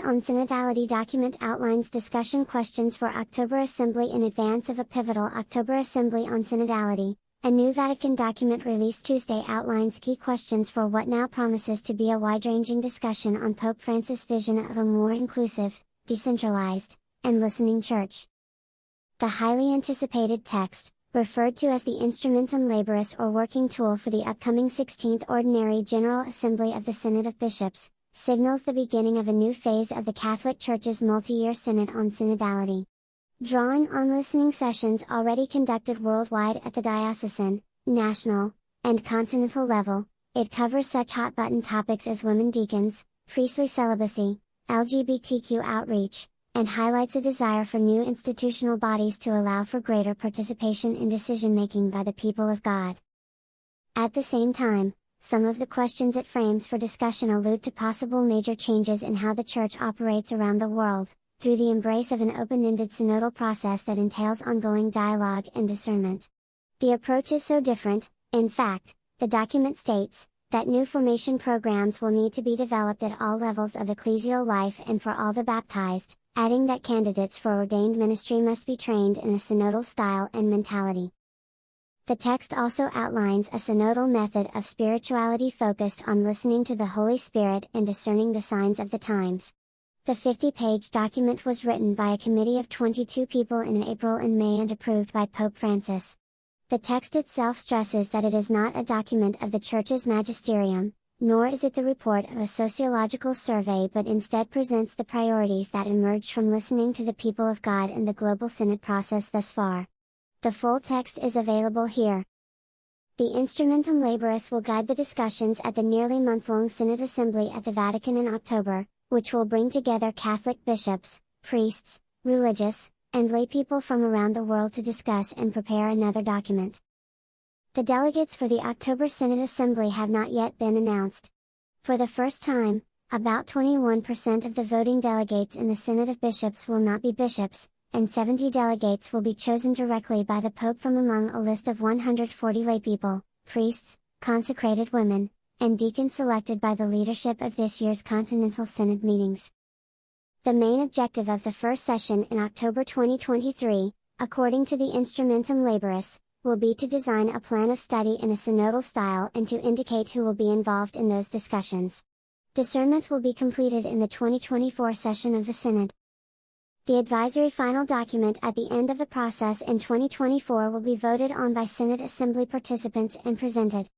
on Synodality document outlines discussion questions for October Assembly in advance of a pivotal October Assembly on Synodality. A new Vatican document released Tuesday outlines key questions for what now promises to be a wide-ranging discussion on Pope Francis' vision of a more inclusive, decentralized, and listening church. The highly anticipated text, referred to as the Instrumentum Laboris or working tool for the upcoming 16th Ordinary General Assembly of the Synod of Bishops, signals the beginning of a new phase of the Catholic Church's multi-year synod on synodality. Drawing on listening sessions already conducted worldwide at the diocesan, national, and continental level, it covers such hot-button topics as women deacons, priestly celibacy, LGBTQ outreach, and highlights a desire for new institutional bodies to allow for greater participation in decision-making by the people of God. At the same time, some of the questions it frames for discussion allude to possible major changes in how the Church operates around the world, through the embrace of an open-ended synodal process that entails ongoing dialogue and discernment. The approach is so different, in fact, the document states, that new formation programs will need to be developed at all levels of ecclesial life and for all the baptized, adding that candidates for ordained ministry must be trained in a synodal style and mentality. The text also outlines a synodal method of spirituality focused on listening to the Holy Spirit and discerning the signs of the times. The 50-page document was written by a committee of 22 people in April and May and approved by Pope Francis. The text itself stresses that it is not a document of the Church's magisterium, nor is it the report of a sociological survey, but instead presents the priorities that emerged from listening to the people of God in the global synod process thus far. The full text is available here. The Instrumentum Laboris will guide the discussions at the nearly month-long Synod Assembly at the Vatican in October, which will bring together Catholic bishops, priests, religious, and laypeople from around the world to discuss and prepare another document. The delegates for the October Synod Assembly have not yet been announced. For the first time, about 21% of the voting delegates in the Synod of Bishops will not be bishops, and 70 delegates will be chosen directly by the Pope from among a list of 140 laypeople, priests, consecrated women, and deacons selected by the leadership of this year's Continental Synod meetings. The main objective of the first session in October 2023, according to the Instrumentum Laboris, will be to design a plan of study in a synodal style and to indicate who will be involved in those discussions. Discernment will be completed in the 2024 session of the Synod. The advisory final document at the end of the process in 2024 will be voted on by Synod Assembly participants and presented.